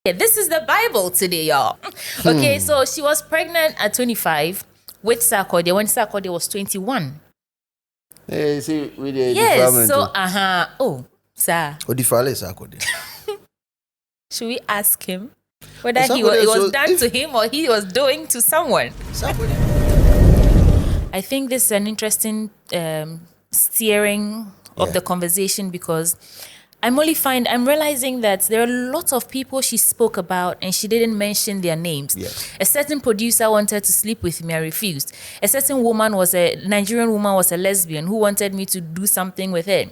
Yeah, this is the Bible today, y'all. Okay, so she was pregnant at 25 with Sarkodie when Sarkodie was 21. Hey, see, with the Yes, so, oh, sir. What the file is Sarkodie? Should we ask him whether Sarkodie it was so- done if- to him or he was doing to someone? Sarkodie. I think this is an interesting steering of Yeah. the conversation because I'm realizing that there are lots of people she spoke about and she didn't mention their names. Yes. A certain producer wanted to sleep with me, I refused. A certain Nigerian woman was a lesbian who wanted me to do something with her.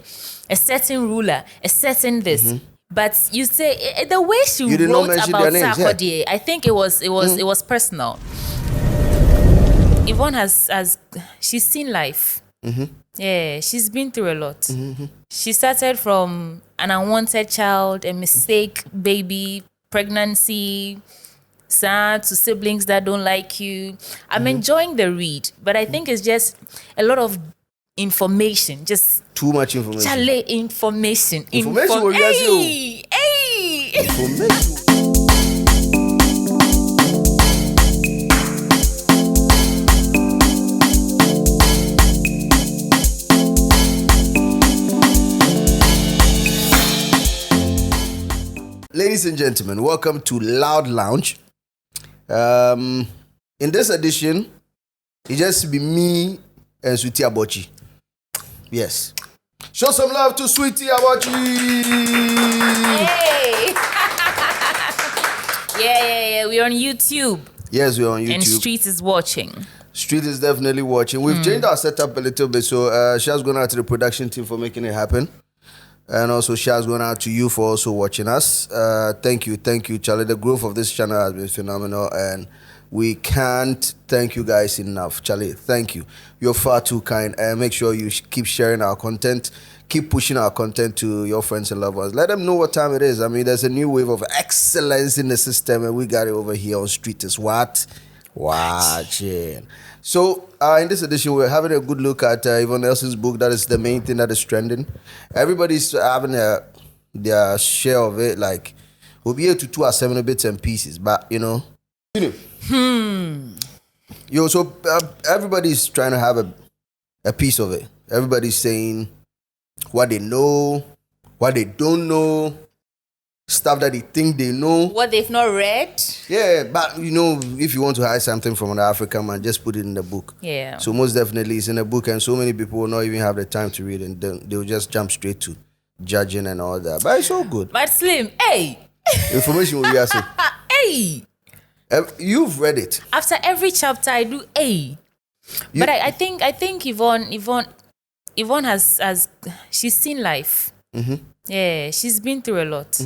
A certain ruler, a certain this. But you say the way she You did not wrote mention about their names, yeah. Sarkodie, I think it was personal. Yvonne has she's seen life. Yeah, she's been through a lot. She started from an unwanted child, a mistake, baby, pregnancy, sad to siblings that don't like you. I'm enjoying the read, but I think it's just a lot of information, just Too much information. chale information. Information will get you. Hey! Information. Ladies and gentlemen, welcome to Loud Lounge. In this edition, it just be me and Sweetie Abochi. Yes. Show some love to Sweetie Abochi. Hey! yeah. We're on YouTube. Yes, we're on YouTube. And Street is watching. Street is definitely watching. We've changed our setup a little bit, so Shaz going out to the production team for making it happen. And also Shaz going out to you for also watching us. Thank you, Charlie. The growth of this channel has been phenomenal, and we can't thank you guys enough. Charlie, thank you. You're far too kind. And make sure you keep sharing our content. Keep pushing our content to your friends and loved ones. Let them know what time it is. I mean, there's a new wave of excellence in the system, and we got it over here on Street is what? Watching. So, in this edition, we're having a good look at Yvonne Nelson's book. That is the main thing that is trending. Everybody's having their share of it. Like, we'll be able to 2 or 7 bits and pieces, but Yo, so everybody's trying to have a piece of it. Everybody's saying what they know, what they don't know, stuff that they think they know. What they've not read. Yeah, but if you want to hide something from an African man, just put it in the book. Yeah. So most definitely it's in a book, and so many people will not even have the time to read, and they'll just jump straight to judging and all that. But it's all good. But Slim, hey! Information will be asking. Hey! You've read it. After every chapter, I do hey. But I think Yvonne has she's seen life. Yeah, she's been through a lot.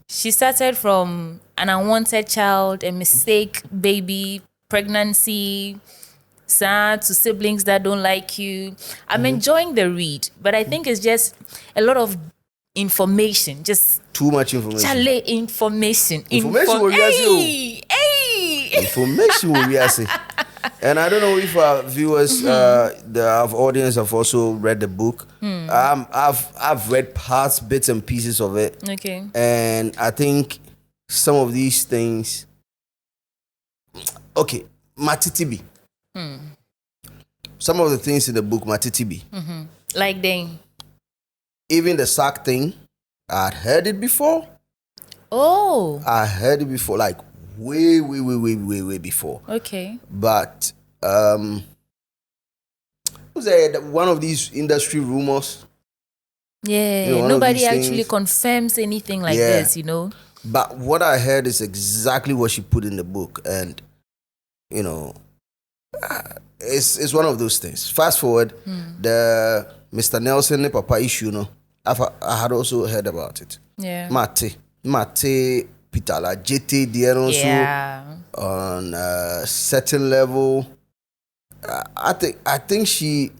She started from an unwanted child, a mistake, baby, pregnancy, sad to siblings that don't like you. I'm enjoying the read, but I think it's just a lot of information, just Too much information. chale information. Information will get you. Hey! Information will be asking. And I don't know if our viewers, our audience have also read the book. I've read parts, bits and pieces of it. Okay. And I think some of these things, okay, Matitibi. Some of the things in the book, Matitibi. Like then. Even the sack thing, I'd heard it before. Oh. I heard it before, like way before. Okay. But was there one of these industry rumors? Yeah, one of nobody these actually things. confirms anything like Yeah. this, But what I heard is exactly what she put in the book, and it's one of those things. Fast forward, the Mr. Nelson and Papa issue, I had also heard about it. Yeah. Mate, Pitala, JT, there also Yeah. on a certain level. I think she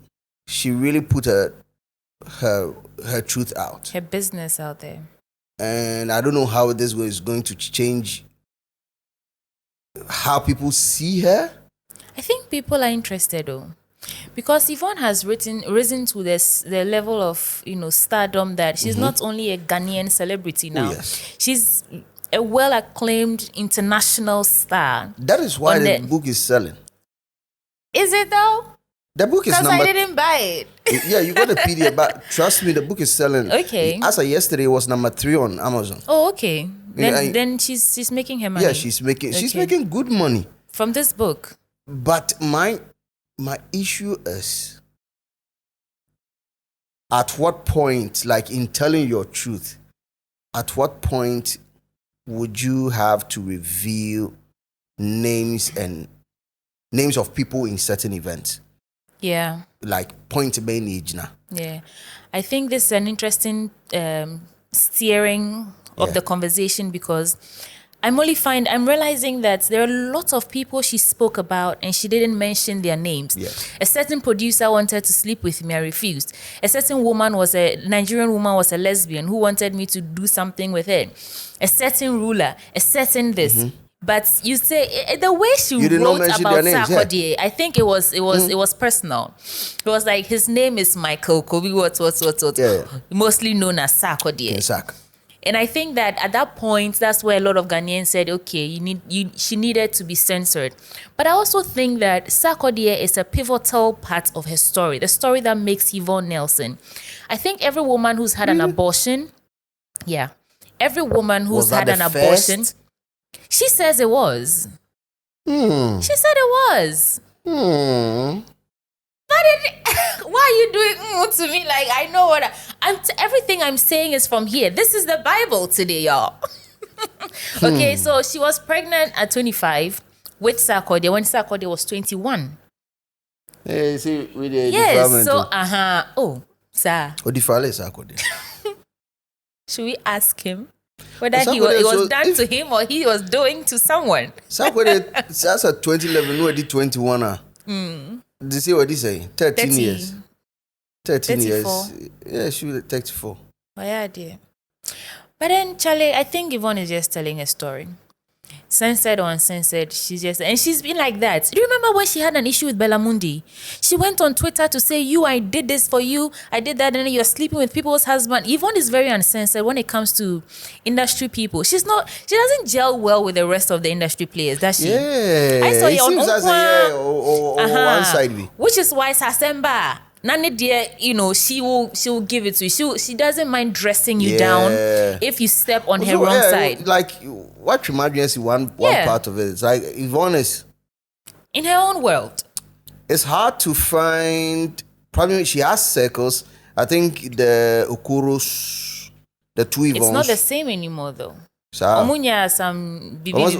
really put her truth out, Her business out there. and I don't know how this is going to change how people see her. I think people are interested though. Because Yvonne has risen to the level of stardom that she's not only a Ghanaian celebrity now. yes. She's a well-acclaimed international star. That is why the book is selling. Is it though? The book is because I didn't buy it. Yeah, you got a PDF, but trust me, the book is selling. Okay. As of yesterday, it was number 3 on Amazon. Oh, okay. Then she's making her money. Yeah, she's making good money from this book. But my issue is, at what point, like in telling your truth, at what point would you have to reveal names of people in certain events? Yeah. Like point main age now. Yeah. I think this is an interesting steering of the conversation, because I'm realizing that there are lots of people she spoke about and she didn't mention their names. Yes. A certain producer wanted to sleep with me, I refused. A certain Nigerian woman was a lesbian who wanted me to do something with her. A certain ruler, a certain this. Mm-hmm. But you say the way she wrote about Sarkodie, I think it was personal. It was like, his name is Michael Kobe, what. Yeah. Mostly known as Sarkodie. Exactly. And I think that at that point, that's where a lot of Ghanaians said, okay, she needed to be censored. But I also think that Sarkodie is a pivotal part of her story, the story that makes Yvonne Nelson. I think every woman who's had an abortion, every woman who's had an abortion, she says it was. She said it was. Why are you doing to me? Like, I know what everything I'm saying is from here. This is the Bible today, y'all. Okay, so she was pregnant at 25 with Sarkodie when Sarkodie was 21. Hey, see, with the yes, so oh, sir. What the father is Sarkodie? Should we ask him whether it was done to him or he was doing to someone? Sarkodie, that's a 2011, no, 21. Did you see what he say? 13 years. 13 years. Yeah, she was 34. Oh, yeah, dear. But then, Charlie, I think Yvonne is just telling a story. Censored or uncensored, and she's been like that. Do you remember when she had an issue with Bellamundi? She went on Twitter to say, I did this for you, I did that, and then you're sleeping with people's husband. Yvonne is very uncensored when it comes to industry people. She doesn't gel well with the rest of the industry players, does she? Yeah. I saw you on one side. Which is why Sasemba, Nani dear, she will give it to you. She doesn't mind dressing you down if you step on her wrong side. Like, what reminds me is one part of it. It's like Yvonne is in her own world. It's hard to find. Probably she has circles. I think the Okuros, the two Yvonnes. It's not the same anymore though. Omunya some bibi.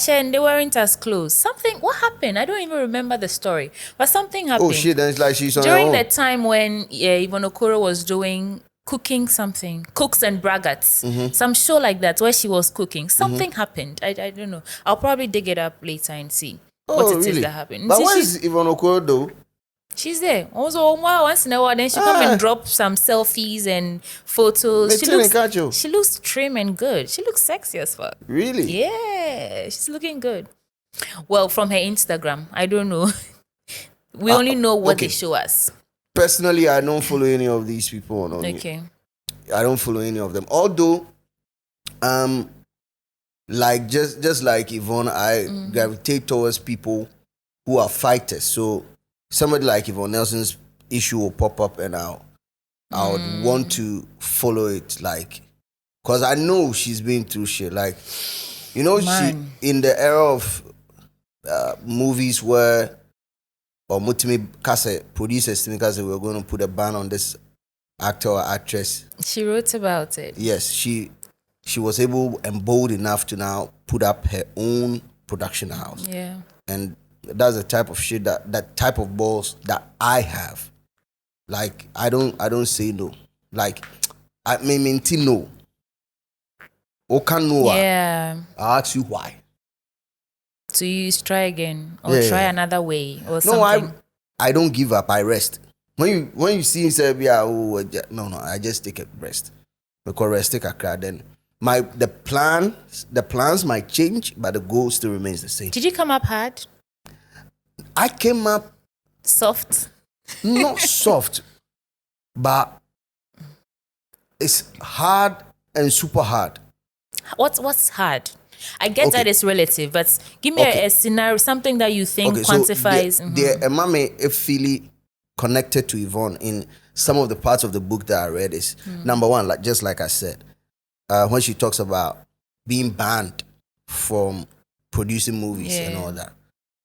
And they weren't as close. What happened? I don't even remember the story. But something happened. Oh shit, then it's like she's on during her own. the time when Yvonne Okoro was doing cooking something, Cooks and Braggarts, some show like that where she was cooking. Something happened. I don't know. I'll probably dig it up later and see what it is that happened. But where is Yvonne Okoro though? She's there. Also, once in a while, then she come and drop some selfies and photos. She looks trim and good. She looks sexy as fuck. Really? Yeah, she's looking good. Well, from her Instagram, I don't know. We only know what they show us. Personally, I don't follow any of these people. Okay. I don't follow any of them. Although, like just like Yvonne, I gravitate towards people who are fighters. So somebody like Yvonne Nelson's issue will pop up, and I would want to follow it, like, because I know she's been through shit. Like, she in the era of movies where producers we're going to put a ban on this actor or actress. She wrote about it. Yes, she was able and bold enough to now put up her own production house. Yeah, and that's the type of shit that type of balls that I have. Like, I don't say no. Like, I mean no. Yeah. I ask you why. So you try again or try another way or something. No, I don't give up. I rest. When you see me say, no, I just take a rest. Because rest take a crowd. Then the plans might change, but the goal still remains the same. Did you come up hard? I came up soft. Not soft, but it's hard and super hard. What's hard? I get that it's relative, but give me a scenario, something that you think quantifies. So the Emame Efili connected to Yvonne in some of the parts of the book that I read is number one, like I said, when she talks about being banned from producing movies and all that.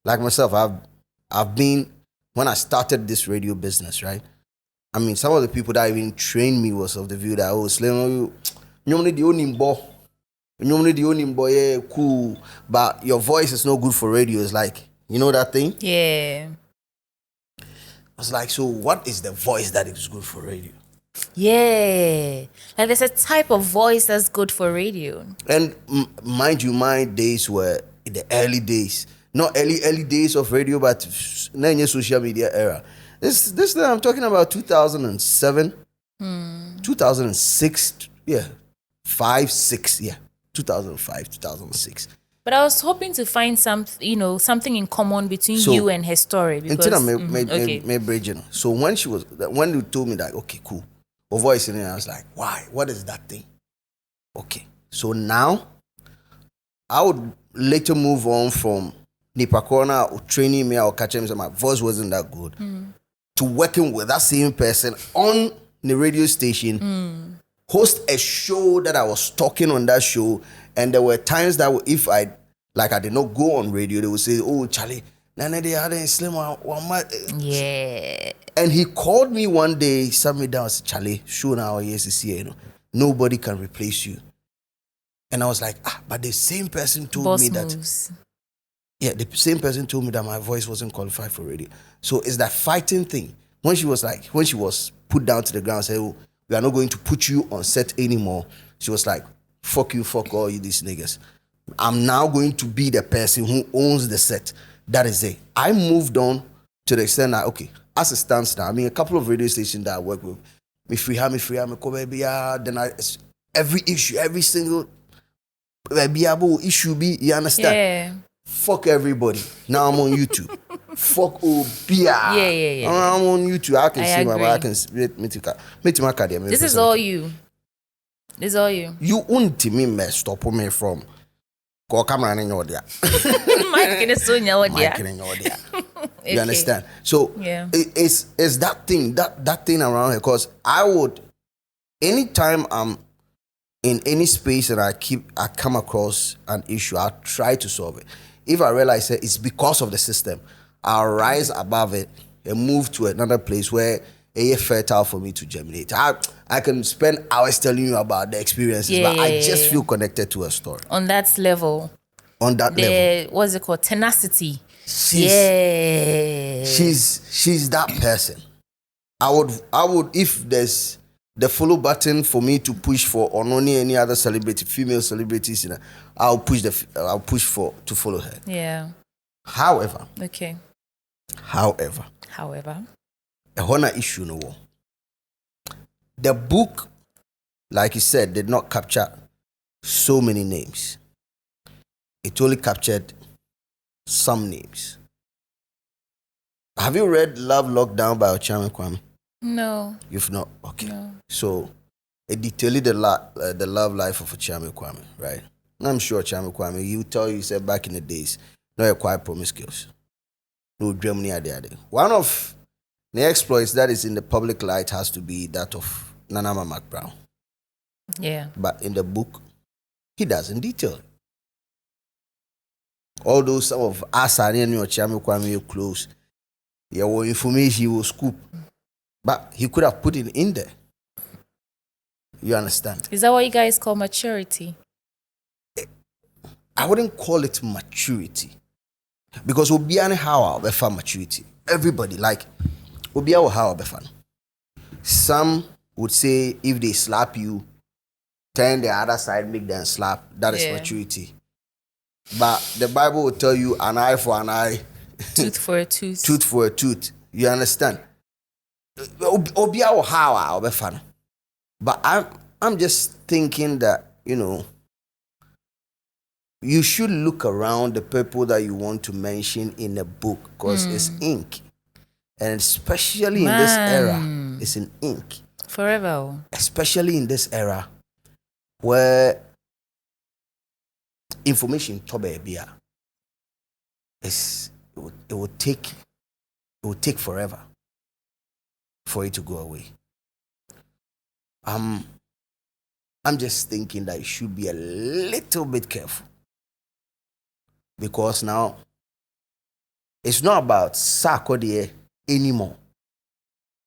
Like myself, I've been, when I started this radio business, right? I mean, some of the people that even trained me was of the view that, Slim, you only the only boy. You only the only boy, yeah, cool, but your voice is no good for radio. It's like, you know that thing? Yeah. I was like, so what is the voice that is good for radio? Yeah. Like there's a type of voice that's good for radio. And mind you, my days were in the early days. Not early days of radio, but social media era. This I'm talking about 2007, 2006, 2005, 2006. But I was hoping to find something in common between you and her story. Because, So when you told me that, okay, cool, her voice in it, I was like, why? What is that thing? Okay, so now I would later move on from Nipa Corner or training me or catching me, so my voice wasn't that good, to working with that same person on the radio station, host a show that I was talking on that show. And there were times that if I did not go on radio, they would say, oh, Charlie, they had a slim one. Yeah. And he called me one day, sat me down and said, Charlie, sure now, yes, nobody can replace you. And I was like, but the same person told me that. Yeah, the same person told me that my voice wasn't qualified for radio. So it's that fighting thing. When she was put down to the ground and said, oh, we are not going to put you on set anymore. She was like, fuck you, fuck all you these niggas. I'm now going to be the person who owns the set. That is it. I moved on to the extent that, okay, as it stands now, I mean, a couple of radio stations that I work with, me free, then every issue, every single issue be, you understand? Yeah. Fuck everybody. Now I'm on YouTube. Fuck Obia. Yeah. I'm on YouTube. I can see agree. I can meet This is all you. This is all you. You won't me stop me from go camera in your there. Mike in your there. You understand? So it's that thing, that thing around here. Because I would, anytime I'm in any space and I come across an issue, I'll try to solve it. If I realize that it's because of the system, I'll rise above it and move to another place where it's fertile for me to germinate. I can spend hours telling you about the experiences, but I just feel connected to a story. On that level. Level. What's it called? Tenacity. She's that person. I would if there's the follow button for me to push for on only any other celebrity, female celebrities, I'll push to follow her. Yeah. However. Okay. However. A honor issue no more. The book, like you said, did not capture so many names. It only captured some names. Have you read Love Lockdown by Ochame Kwame? No. You've not? Okay. No. So, it detailed the love life of Ochame Kwame, right? And I'm sure Ochame Kwame, he said back in the days, no, you're quite promiscuous. No Germany are there. One of the exploits that is in the public light has to be that of Nanama McBrown. Yeah. But in the book, he doesn't detail it. Although some of us are in your Ochame Kwame close, your information he will scoop. But he could have put it in there. You understand? Is that what you guys call maturity? I wouldn't call it maturity. Because Obiane how befa maturity. Everybody, like, Obiane how befa. Some would say if they slap you, turn the other side, make them slap. That is maturity. But the Bible will tell you an eye for an eye. Tooth for a tooth. Tooth for a tooth. You understand? Obiane how befa. But I'm just thinking that, you should look around the people that you want to mention in a book because it's ink. And especially in this era, it's in ink. Forever. Especially in this era where information tobe bia. It will take forever for it to go away. I'm just thinking that you should be a little bit careful, because now it's not about Sarkodie anymore.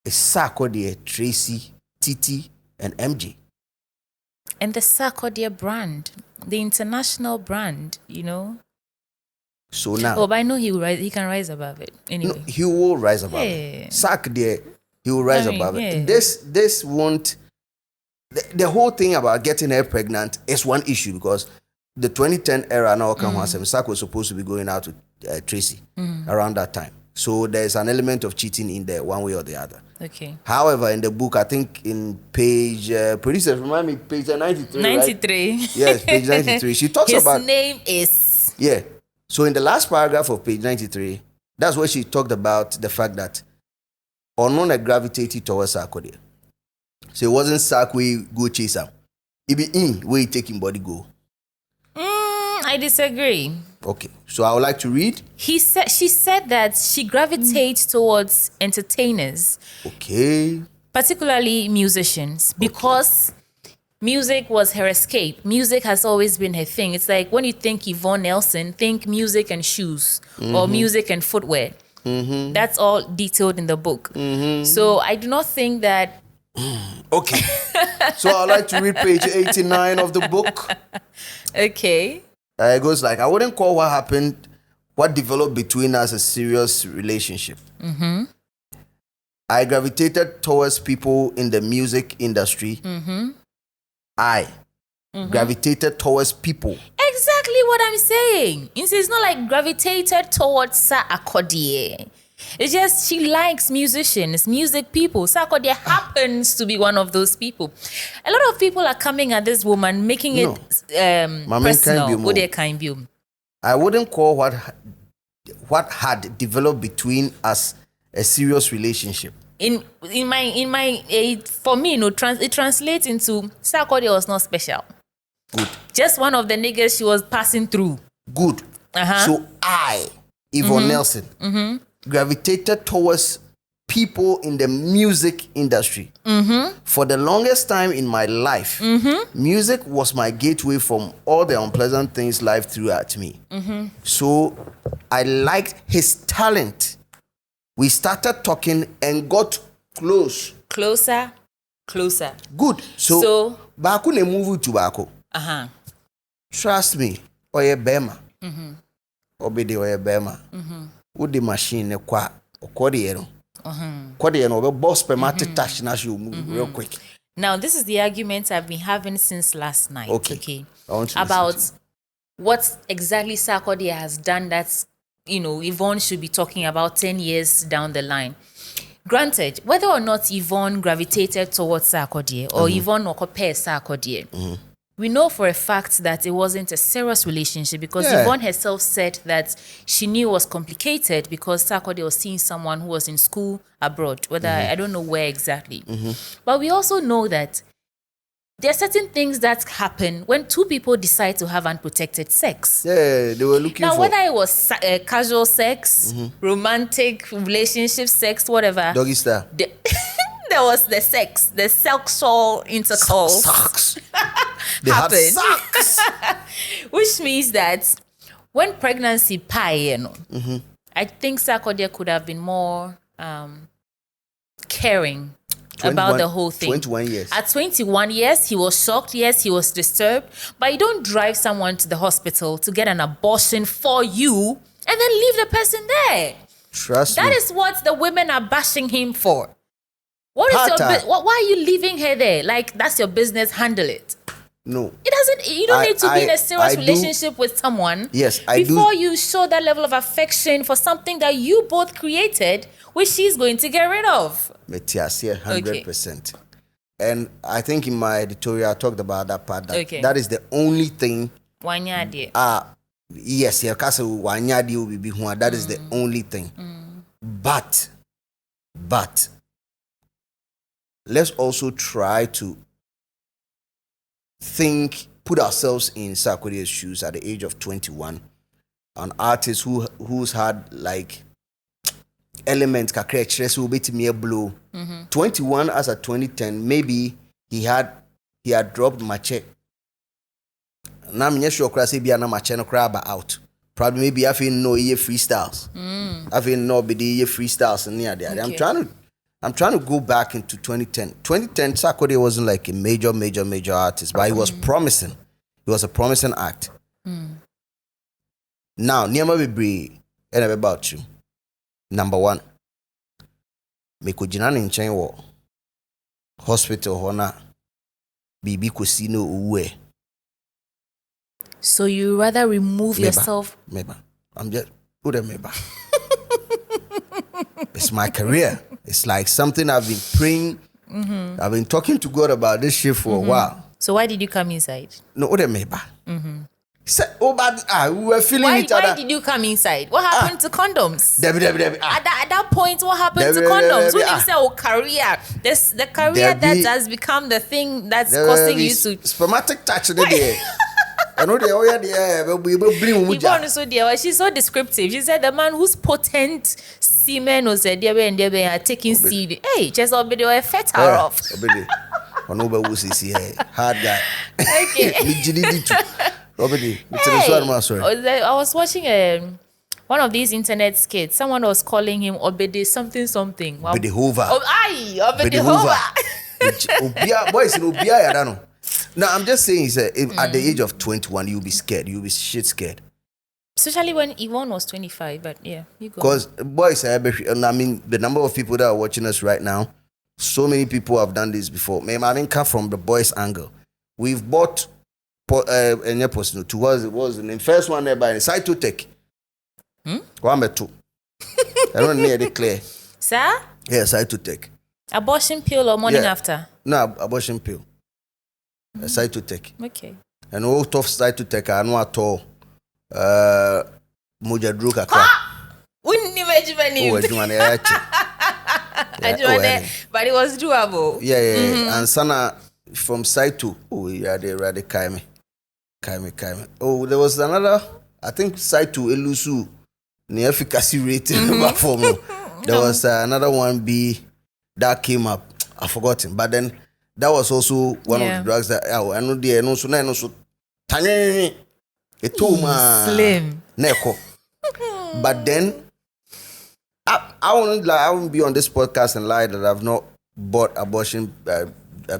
It's Sarkodie, Tracy, Titi, and MJ. And the Sarkodie brand, the international brand, you know. So now, but I know he can rise above it anyway. No, he will rise above it. Sarkodie, he will rise above it. This won't. The whole thing about getting her pregnant is one issue, because the 2010 era now Sark was supposed to be going out with Tracy around that time. So there's an element of cheating in there, one way or the other. Okay. However, in the book, I think in page, producers remind me, page 93. 93. Right? Yes, page 93. She talks about. His name is. Yeah. So in the last paragraph of page 93, that's where she talked about the fact that Onona gravitated towards Sarkodie. So it wasn't Sark we go chase him. It be in where he taking body go. I disagree. Okay, so I would like to read. She said that she gravitates towards entertainers. Okay. Particularly musicians, because music was her escape. Music has always been her thing. It's like when you think Yvonne Nelson, think music and shoes or music and footwear. That's all detailed in the book. So I do not think that. Okay. So I'd like to read page 89 of the book. Okay. It goes like, I wouldn't call what developed between us a serious relationship. I gravitated towards people in the music industry. I gravitated towards people. Exactly what I'm saying. It's not like gravitated towards Sarkodie. It's just she likes musicians, music people. Sarkodie happens to be one of those people. A lot of people are coming at this woman, making it personal. I wouldn't call what had developed between us a serious relationship. For me, it translates into Sarkodie was not special. Good. Just one of the niggas she was passing through. Good. So I, Yvonne Nelson, gravitated towards people in the music industry. For the longest time in my life, music was my gateway from all the unpleasant things life threw at me. So I liked his talent. We started talking and got closer. Good. So Baku ne move to Baku. Trust me, oye bema. Obede oye bema. With the machine kwa okodiero. Kodiero be boss permate touch na you move real quick. Now this is the argument I've been having since last night. Okay. About what exactly Sarkodie has done that Yvonne should be talking about 10 years down the line. Granted, whether or not Yvonne gravitated towards Sarkodie or Yvonne occupy Sarkodie, we know for a fact that it wasn't a serious relationship, because Yvonne herself said that she knew it was complicated because Sarkodie was seeing someone who was in school abroad, whether I don't know where exactly. But we also know that there are certain things that happen when two people decide to have unprotected sex. Yeah, they were looking now, for... whether it was casual sex, romantic relationship sex, whatever. Doggy style. There was the sex, the sexual intercourse. Sucks. They had sex. Which means that when pregnancy I think Sarkodie could have been more caring about the whole thing. 21 years. At 21 years, he was shocked. Yes, he was disturbed. But you don't drive someone to the hospital to get an abortion for you and then leave the person there. Trust me. That is what the women are bashing him for. What is why are you leaving her there? Like, that's your business, handle it. No. It doesn't, you don't need to be in a serious relationship with someone. Yes, before you show that level of affection for something that you both created, which she's going to get rid of. 100%. And I think in my editorial I talked about that part. That is the only thing. Yes, that is the only thing. But let's also try to think put ourselves in Sarkodie's shoes at the age of 21. An artist who's had like elements kakra chire so beti me blow. 21 as at 2010, maybe he had dropped Mache. Now I'm not sure say be na Mache no crab out. Probably maybe I feel no ye freestyles. I feel no be the freestyles near there. Okay. I'm trying to go back into 2010. 2010, Sarkodie wasn't like a major artist, but he was promising. He was a promising act. Now, Niama Bibri, and about you. Number one, me ko jina ne nchen wo hospital hona bibi kosino uwe. So you rather remove yourself? Meba. I'm just meba. It's my career. It's like something I've been praying. I've been talking to God about this shit for a while. So why did you come inside? No, meba. Said, but we were feeling each other. Why did you come inside? What happened to condoms? Debbie. At that point, what happened to condoms? When you say, career, the career that has become the thing that's causing you to... Spermatic touch there. I know they all Yvonne so dear, she's so descriptive. She said the man whose potent semen was there and are taking seed. Hey, just obey a fetter off. Hard guy. Okay. Hey, I was watching one of these internet skits. Someone was calling him Obede something. Wow. Obede Hoover. Obede Hoover. Boys, I don't know. Now, I'm just saying, at the age of 21, you'll be scared. You'll be shit scared. Especially when Yvonne was 25. But yeah, you go. Because, boys, I mean, the number of people that are watching us right now, so many people have done this before. I mean, come from the boys' angle. We've bought towards it was the first one there by side to take. One by two. I don't need it clear. Sir? Yeah, side to take. Abortion pill or morning after? No, abortion pill. A side to take. Okay. And all tough side to take. I know at all. Mujadruka. Wouldn't imagine but it was doable. Yeah. And Sana from side to they kaime. Oh, there was another. I think side to Elusu. The efficacy rating there was another one B that came up. I forgot him, but then that was also one of the drugs that I know the no so tiny. It told slim neko. But then I won't be on this podcast and lie that I've not bought abortion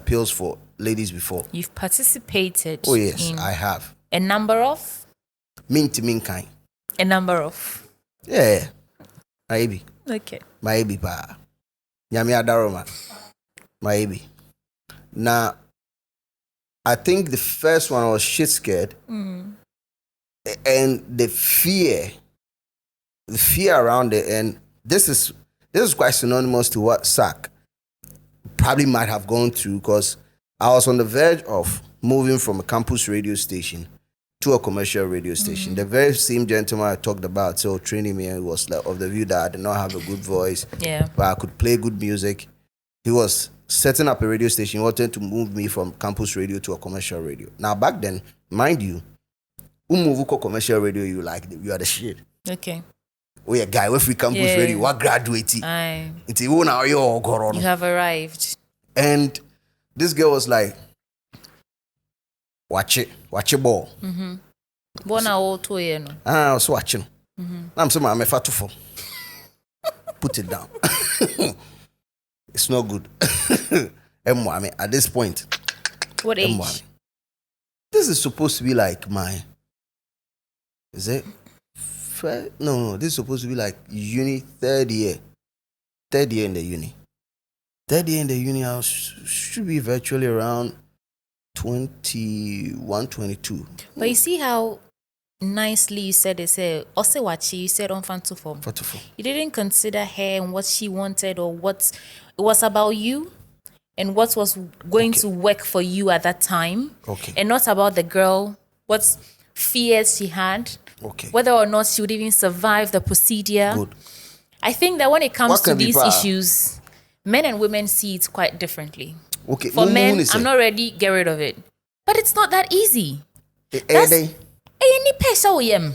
pills for ladies before. You've participated. Oh yes, I have. A number of? Min kind. A number of? Yeah. Maybe. Okay. Maybe pa. Nyami adaroma. Maybe. Now, I think the first one I was shit scared. And the fear around it, and this is quite synonymous to what Sark probably might have gone through, because I was on the verge of moving from a campus radio station to a commercial radio station. The very same gentleman I talked about, so training me, and was like of the view that I did not have a good voice, but I could play good music. He was setting up a radio station. He wanted to move me from campus radio to a commercial radio. Now, back then, mind you, move to commercial radio, you are the shit. Okay. We a guy with free campus radio, what graduate? You have arrived. And this girl was like, watch it ball. Bona all 2 years. I was watching. I'm saying I'm a fatuful. Put it down. It's not good. At this point. What age? This is supposed to be like my. Is it? No. This is supposed to be like uni third year. Third year in the uni. I should be virtually around 21, 22. But you see how nicely you said it. You said on Fantufo. You didn't consider her and what she wanted, or what it was about you and what was going to work for you at that time. Okay. And not about the girl, what fears she had. Okay. Whether or not she would even survive the procedure. Good. I think that when it comes to these issues, men and women see it quite differently. Okay. For men, I'm not ready, get rid of it. But it's not that easy. That's Any person yem.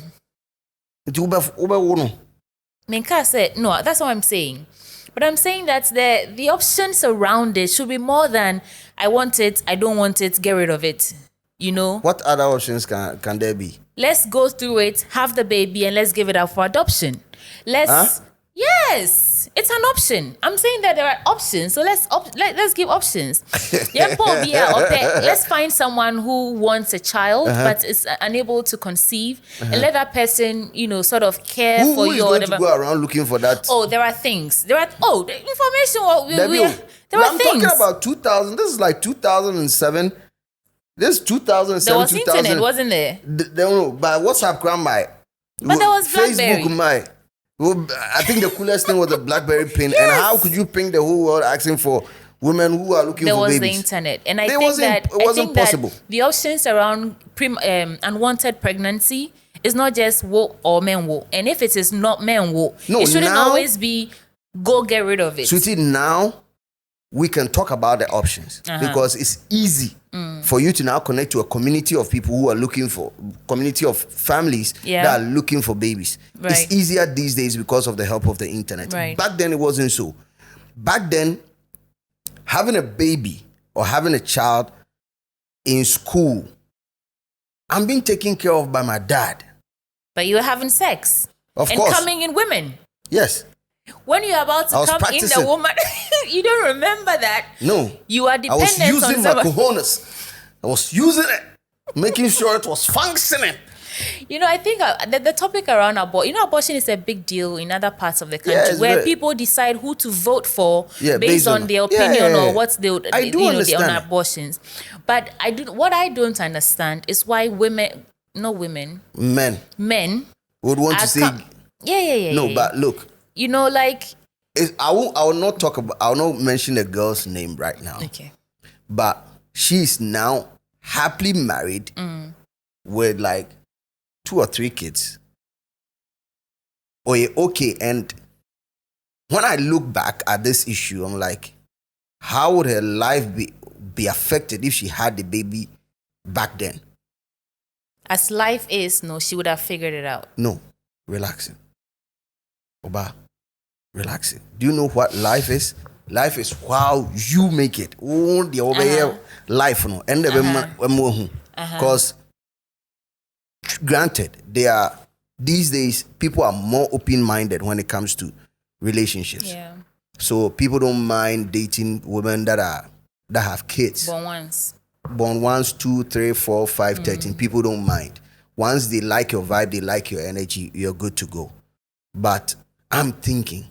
Menka said, no, that's what I'm saying. But I'm saying that the options around it should be more than I want it, I don't want it, get rid of it. You know? What other options can there be? Let's go through it, have the baby, and let's give it up for adoption. Yes, it's an option. I'm saying that there are options, so let's give options. Let's find someone who wants a child but is unable to conceive, and let that person, sort of care for you. Who is going to go around looking for that? Oh, there are things. The information. There are I'm things. talking about 2000. This is like 2007. This 2007. There was internet, wasn't there? But WhatsApp, grandma. But there was Facebook, BlackBerry. I think the coolest thing was the BlackBerry pin. Yes. And how could you ping the whole world asking for women who are looking for babies? There was the internet. And I think that it wasn't possible. The options around unwanted pregnancy is not just wo or men wo. And if it is not men wo, it shouldn't always be go get rid of it. Sweetie, now we can talk about the options because it's easy for you to now connect to a community of people who are looking for, community of families that are looking for babies. Right. It's easier these days because of the help of the internet. Right. Back then, it wasn't so. Back then, having a baby or having a child in school, I'm being taken care of by my dad. But you were having sex. Of and course. Coming in women. Yes. When you're about to come practicing. in the woman, you don't remember that. No. You are dependent on I was using my cojones. I was using it, making sure it was functioning. I think the topic around abortion is a big deal in other parts of the country where people decide who to vote for based on their opinion or what they on abortions. But what I don't understand is why men would want to say but look. I will not talk about. I will not mention the girl's name right now. Okay. But she's now happily married with like 2 or 3 kids. Okay. And when I look back at this issue, I'm like, how would her life be affected if she had the baby back then? As life is, no, she would have figured it out. No, relaxing. Oba. Relaxing. Do you know what life is? Life is how you make it. Life, no. And because granted, these days people are more open-minded when it comes to relationships. Yeah. So people don't mind dating women that have kids. Born once, 2, 3, 4, 5, 13. People don't mind. Once they like your vibe, they like your energy, you're good to go. But I'm thinking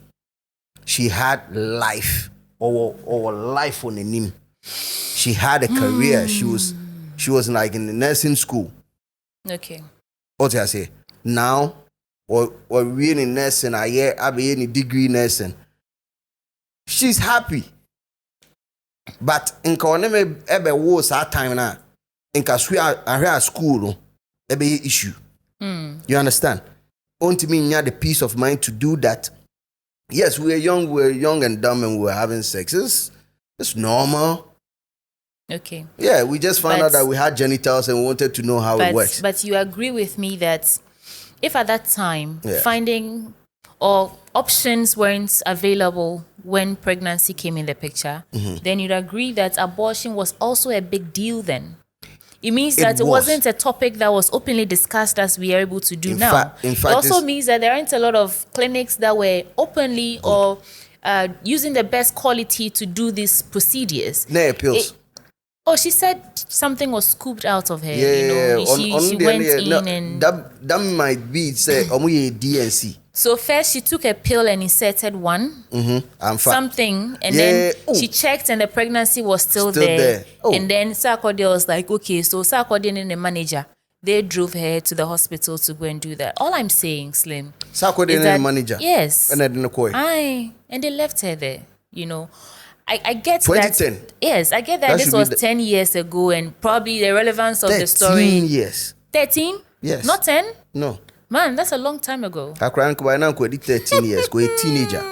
she had life or life on the name. She had a career. She was like in the nursing school. Okay. What I say now, or we in nursing, I be in degree nursing. She's happy, but in Koneme ebe was our time now. In Kasui are school, ebe issue. You understand? To me, you had the peace of mind to do that. Yes, we were young and dumb, and we were having sex. It's normal. Okay. Yeah, we just found out that we had genitals and we wanted to know how it works. But you agree with me that if at that time finding or options weren't available when pregnancy came in the picture, then you'd agree that abortion was also a big deal then. It means that it wasn't a topic that was openly discussed as we are able to do now. It also means that there aren't a lot of clinics that were openly or using the best quality to do these procedures. Pills. She said something was scooped out of her. She went in and... That might be, say, DNC. So first she took a pill and inserted one, something, and then she checked and the pregnancy was still there. And then Sarkodie was like, okay, so Sarkodie and the manager, they drove her to the hospital to go and do that. All I'm saying, Slim, Sarkodie and the manager? Yes. And and they left her there, I get 2010. that. Yes, I get that this was 10 years ago and probably the relevance of the story. 13 years. 13? Yes. Not 10? No. Man, that's a long time ago. I 13 years, go a teenager.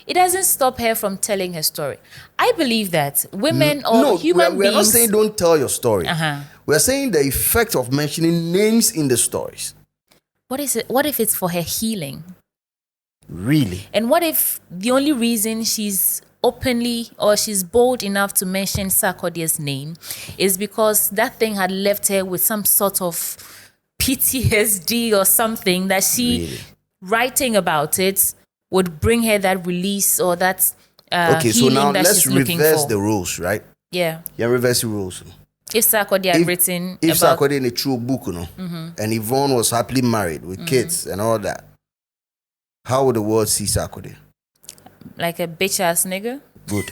it doesn't stop her from telling her story. I believe that women or human we're beings... not saying don't tell your story. Uh-huh. We're saying the effect of mentioning names in the stories. What is it? What if it's for her healing? Really? And what if the only reason she's openly or she's bold enough to mention Sarkodie's name is because that thing had left her with some sort of PTSD or something that she, writing about it, would bring her that release or that okay, so now let's reverse the rules, right? Yeah. Yeah, reverse the rules. If Sarkodie had written if about... Sarkodie in a true book, and Yvonne was happily married with kids and all that, how would the world see Sarkodie? Like a bitch ass nigga? Good.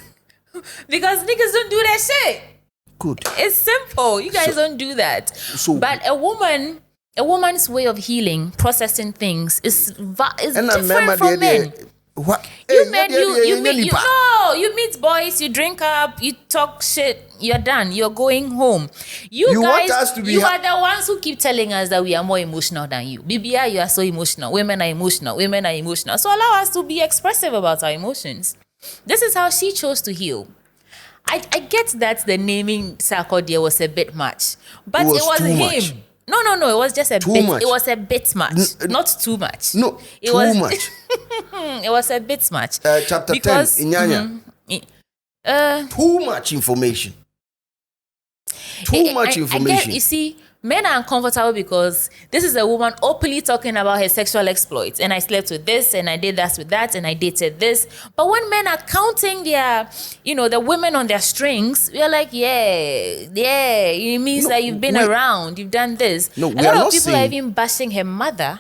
Because niggas don't do that shit. Good. It's simple. You guys don't do that. But a woman's way of healing, processing things is different from men. What? You meet boys, you drink up, you talk shit, you're done, you're going home. You guys, want us to be you are the ones who keep telling us that we are more emotional than you. BBI, you are so emotional. Women are emotional. Women are emotional. So allow us to be expressive about our emotions. This is how she chose to heal. I get that the naming Sarkodie was a bit much, but it was him. Much. No, it was just a bit. Much. It was a bit much, not too much. No, it was too much. It was a bit much. Chapter 10, Inyanya. Too much information. Too much information. You see, men are uncomfortable because this is a woman openly talking about her sexual exploits. And I slept with this, and I did that with that, and I dated this. But when men are counting their, the women on their strings, we're like, yeah, it means that you've been around, you've done this. No, a lot of people are even bashing her mother.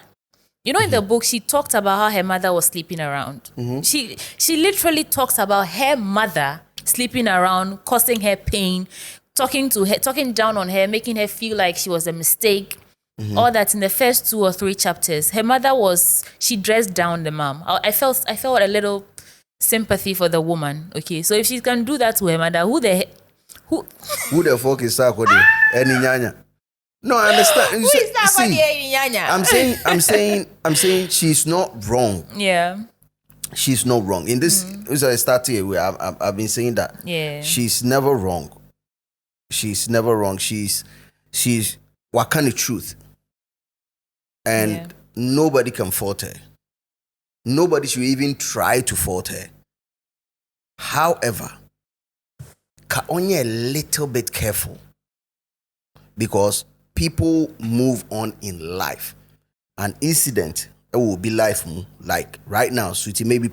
In the book, she talked about how her mother was sleeping around. She literally talks about her mother sleeping around, causing her pain, talking down on her, making her feel like she was a mistake. All that in the first 2 or 3 chapters. Her mother she dressed down the mom. I felt a little sympathy for the woman. Okay, so if she can do that to her mother, who the fuck is Sarkodie? Any nyanya? No, I understand. Who is Sarkodie? Nyanya? I'm saying she's not wrong. Yeah. She's not wrong. In this, as I started here, I've been saying that. Yeah. She's never wrong. She's never wrong. She's what kind of truth. And nobody can fault her. Nobody should even try to fault her. However, only a little bit careful. Because people move on in life. An incident, it will be life. Like right now, sweetie, maybe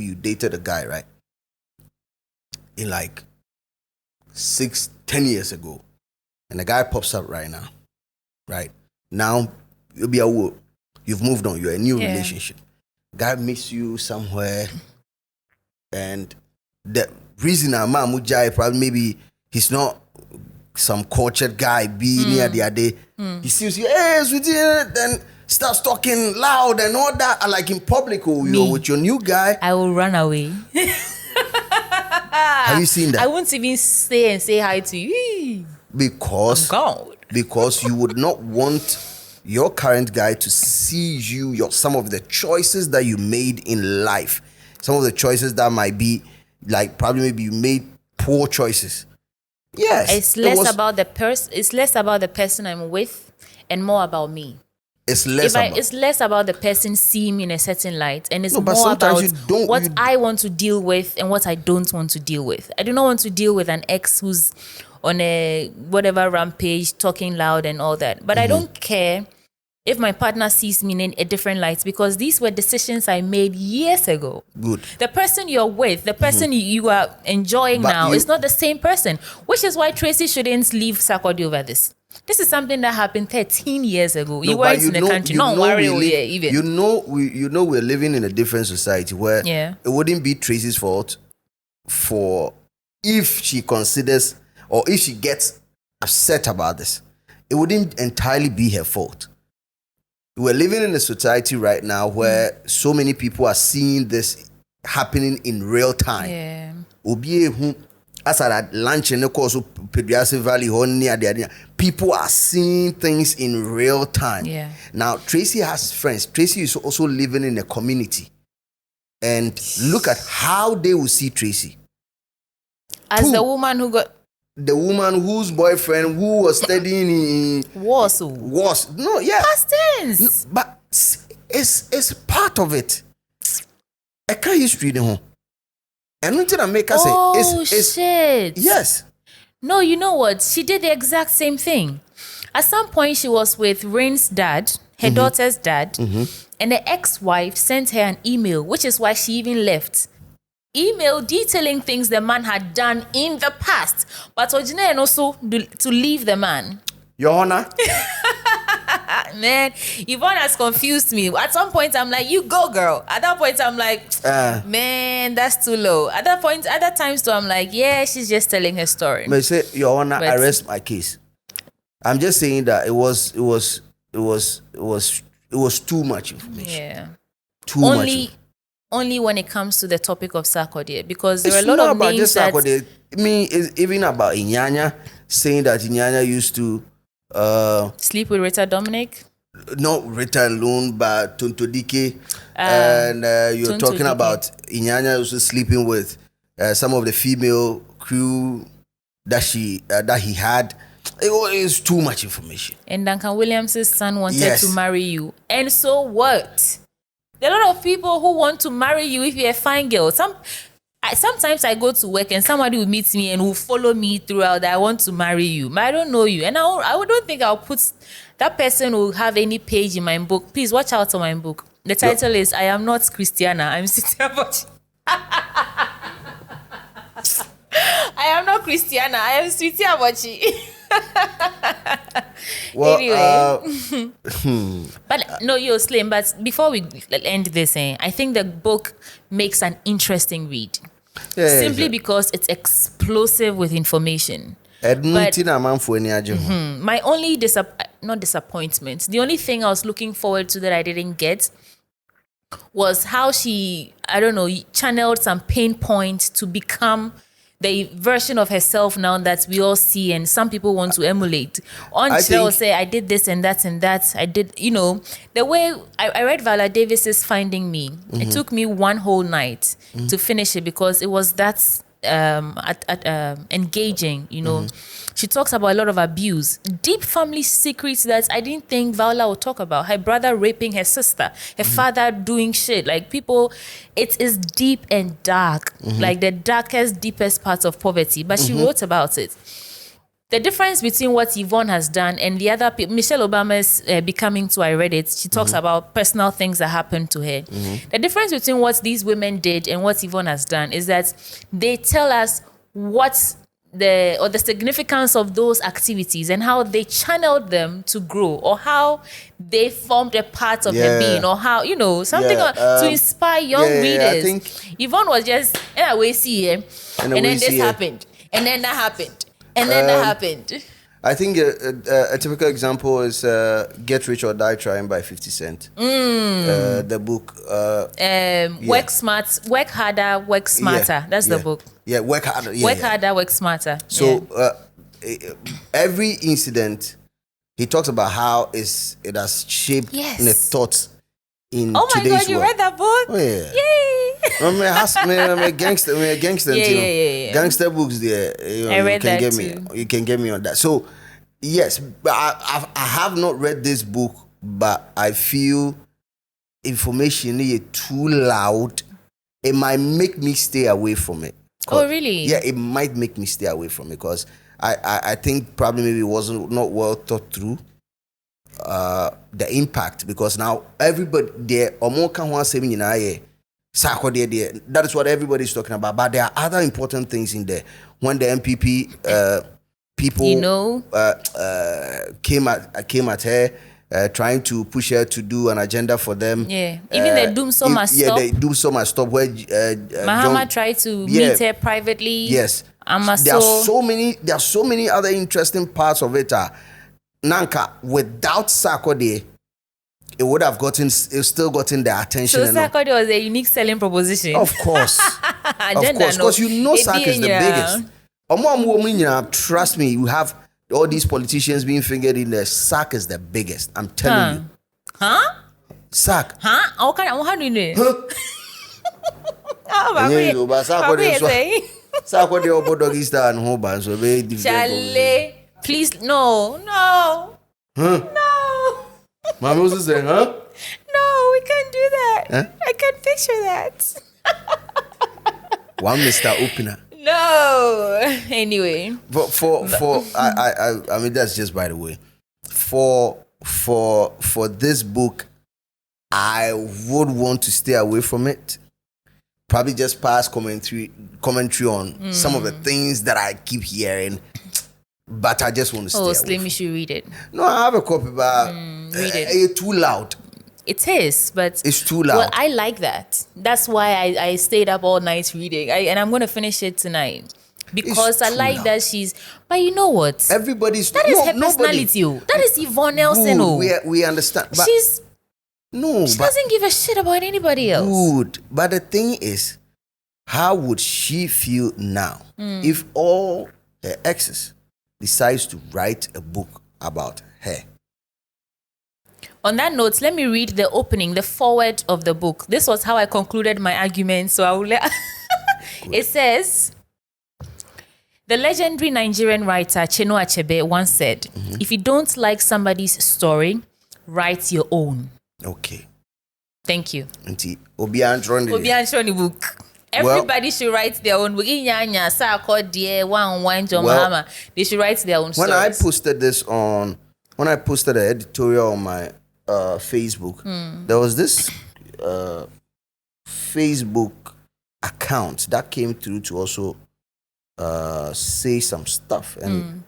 you dated a guy, right? In like 6-10 years ago. And the guy pops up right now. Right? Now, you've moved on. You're in a new relationship. Guy meets you somewhere. And the reason I'm probably maybe he's not some cultured guy near the other day. He sees you, hey, sweetie, then starts talking loud and all that. And like in public, you're with your new guy. I will run away. Have you seen that? I won't even stay and say hi to you. Because you would not want your current guy to see some of the choices that you made in life. Some of the choices that might be like probably maybe you made poor choices. Yes. It's less about the person I'm with and more about me. It's less about the person seeing me in a certain light, and it's more about what I want to deal with and what I don't want to deal with. I do not want to deal with an ex who's on a whatever rampage, talking loud and all that. But I don't care if my partner sees me in a different light, because these were decisions I made years ago. Good. The person you're with, the person you are enjoying now, is not the same person, which is why Tracy shouldn't leave Sarkodie over this. This is something that happened 13 years ago. You weren't in the country. Don't worry, even. You know we're living in a different society where it wouldn't be Tracy's fault for if she considers or if she gets upset about this. It wouldn't entirely be her fault. We're living in a society right now where so many people are seeing this happening in real time. Yeah. As at lunch in the course of Pediassi Valley, people are seeing things in real time. Yeah. Now, Tracy has friends. Tracy is also living in a community. and look at how they will see Tracy. As the woman who got... The woman whose boyfriend who was studying was past tense. But it's part of it. I can't history the home. And nothing I make us say it's shit. Yes. No, you know what? She did the exact same thing. At some point, she was with Rain's dad, her daughter's dad, and the ex-wife sent her an email, which is why she even left. Email detailing things the man had done in the past, but and also to leave the man. Your Honor. Man, Yvonne has confused me. At some point, I'm like, you go, girl. At that point, I'm like, man, that's too low. At that point, other times too, I'm like, yeah, she's just telling her story. May say, Your Honor, I rest my case. I'm just saying that it was too much information. Yeah. Too much. Only when it comes to the topic of Sarkodie, because there are a lot of names that... Sarkodie. I mean, it's even about Inyanya, saying that Inyanya used to... sleep with Rita Dominic? Not Rita alone, but Tontodike. And you're talking about Inyanya also sleeping with some of the female crew that he had. It was too much information. And Duncan Williams' son wanted to marry you. And so what? There are a lot of people who want to marry you if you're a fine girl. Sometimes I go to work and somebody will meet me and will follow me throughout that I want to marry you. But I don't know you. And I don't think I'll put... That person will have any page in my book. Please watch out on my book. The title is I Am Not Christiana. I'm Sitia Bochi. I am not Christiana. I am Sitia Bochi. Well, anyway, but no, you're Slim. But before we end this, I think the book makes an interesting read. Simply because it's explosive with information. But, my only not disappointment. The only thing I was looking forward to that I didn't get was how she, channeled some pain points to become the version of herself now that we all see and some people want to emulate. She will say, I did this and that and that. I did, the way I read Viola Davis's Finding Me. It took me one whole night to finish it because it was that engaging, She talks about a lot of abuse, deep family secrets that I didn't think Viola would talk about. Her brother raping her sister, her father doing shit. Like people, it is deep and dark, like the darkest, deepest parts of poverty. But she wrote about it. The difference between what Yvonne has done and the other people, Michelle Obama's Becoming Too, I read it. She talks about personal things that happened to her. The difference between what these women did and what Yvonne has done is that they tell us what the significance of those activities and how they channeled them to grow, or how they formed a part of their being, or how, something to inspire young readers. I think Yvonne was just, we see him, and then this happened, and then that happened. And then that happened. I think a typical example is Get Rich or Die Trying by 50 Cent. The book. Work Harder, Work Smarter. That's the book. Yeah, Work Harder. Work Harder, Work Smarter. So every incident, he talks about how it has shaped the thoughts in today's world. Oh my God, you read that book? Oh, yeah. Yay! I'm a gangster. Yeah. Gangster books there. I read that too. You can get me on that. So, yes, but I have not read this book, but I feel information is too loud. It might make me stay away from it. Oh, really? Yeah, it might make me stay away from it because I think probably maybe it wasn't not well thought through. The impact, because now everybody there Sarkodie there. That is what everybody is talking about. But there are other important things in there. When the MPP people came at her, trying to push her to do an agenda for them. Yeah, even the Doom So Must Stop. Yeah, the Doom So Must Stop. Where Mahama tried to meet her privately. Yes, there are so many other interesting parts of it. Nanka, without Sarkodie, it still gotten the attention. So Sarkodie was a unique selling proposition. Of course. Because SARK is the biggest. Trust me, you have all these politicians being fingered in there. SARK is the biggest. I'm telling you. Huh? SARK. Huh? How do you know? Sarkodie obo doggy style and whole band so very different. Charlie, please, no. Huh? No. Mama was saying, huh? No, we can't do that. Huh? I can't picture that. One Mr. Opener. No. Anyway. But I mean that's just by the way. For this book, I would want to stay away from it. Probably just pass commentary on some of the things that I keep hearing. But I just want to stay away. Slim, you should read it. No, I have a copy, but read it. It's too loud. It is, but it's too loud. Well, I like that. That's why I stayed up all night reading. And I'm going to finish it tonight. Because I like loud. That she's... But you know what? That is her personality. That is Yvonne Nelson. We understand. But she doesn't give a shit about anybody else. Good. But the thing is, how would she feel now if all her exes decides to write a book about her? On that note, let me read the opening, the foreword of the book. This was how I concluded my argument. So I will it says, the legendary Nigerian writer Chinua Achebe once said, if you don't like somebody's story, write your own. Okay. Thank you. Obian book. Everybody should write their own book. Sarkodie, Mahama. They should write their own stories. When I posted the editorial on my Facebook, there was this Facebook account that came through to also say some stuff and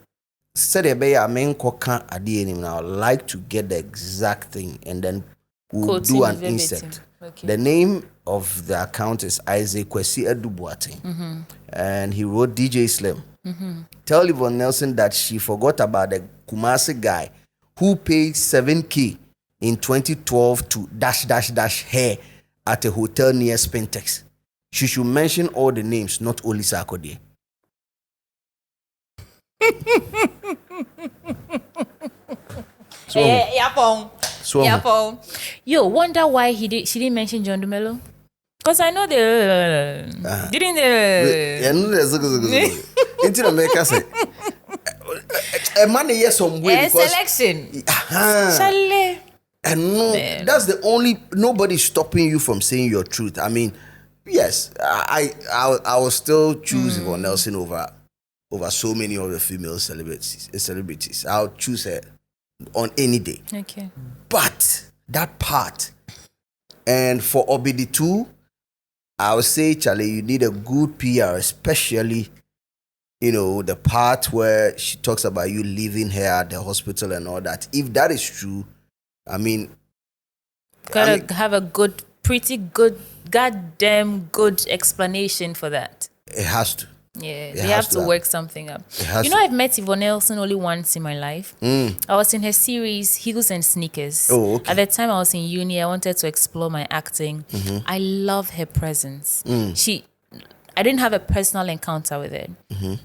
said I would like to get the exact thing and then we'll do an insert. Okay. The name of the account is Isaac Kwesi Edubuate, and he wrote DJ Slim. Tell Yvonne Nelson that she forgot about the Kumasi guy who paid 7K in 2012 to dash hair at a hotel near Spentex. She should mention all the names, not only Sarkodie. Yo, wonder why she didn't mention John Dumelo? Because I know didn't into America say a man yes some way because selection. And no, that's the only nobody stopping you from saying your truth. I mean, yes, I will still choose Yvonne Nelson over so many of the female celebrities. I'll choose her on any day. Okay. But that part, and for Obidi too, I would say, Charlie, you need a good PR, especially, the part where she talks about you leaving her at the hospital and all that. If that is true, I mean... Gotta have a pretty good, goddamn good explanation for that. It has to. Yeah, they have to work something up. I've met Yvonne Nelson only once in my life. I was in her series Heels and Sneakers. Oh, okay. At the time I was in uni, I wanted to explore my acting. I love her presence. I didn't have a personal encounter with her.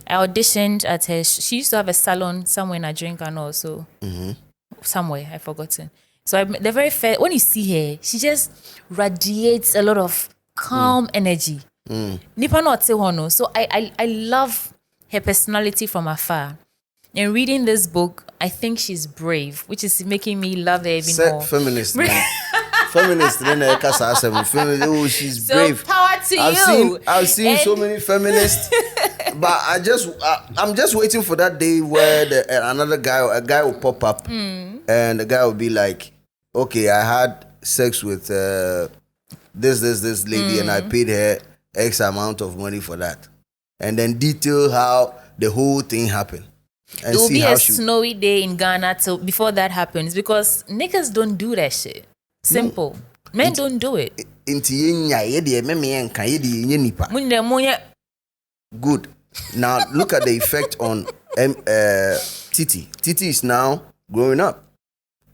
I auditioned at her. She used to have a salon somewhere in Adrinkan also. Somewhere, I've forgotten. So the very first, when you see her, she just radiates a lot of calm energy. Nipa no te hono. So I love her personality from afar. And reading this book, I think she's brave, which is making me love her even more. Feminist. Feminist. Oh, she's brave. So power to you. I've seen so many feminists, but I'm just waiting for that day where a guy will pop up, and the guy will be like, okay, I had sex with this lady, and I paid her X amount of money for that, and then detail how the whole thing happened. And it will be a snowy day in Ghana till before that happens, because niggas don't do that shit. Simple. Men don't do it. Good. Now look at the effect on Titi. Titi is now growing up.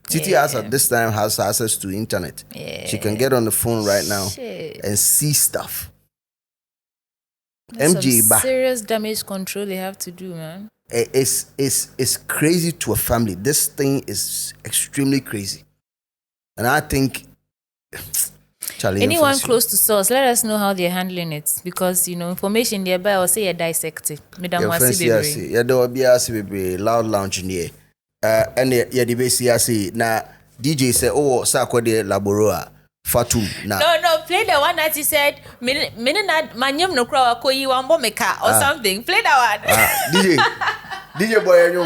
Titi has at this time has access to internet. Yeah. She can get on the phone right now and see stuff. MJ some serious damage control they have to do, man. It's crazy to a family. This thing is extremely crazy. And I think Anyone close to source, let us know how they're handling it, because information thereby or say you dissect it. Madam Wasi yeah, there will be a loud lounge near. And yeah, the base na DJ say, oh, Sarkodie Laboroa. Fatum na. No, play the one that he said, Minina Manyum no crow koi wambo meka or something. Play that one. DJ boy.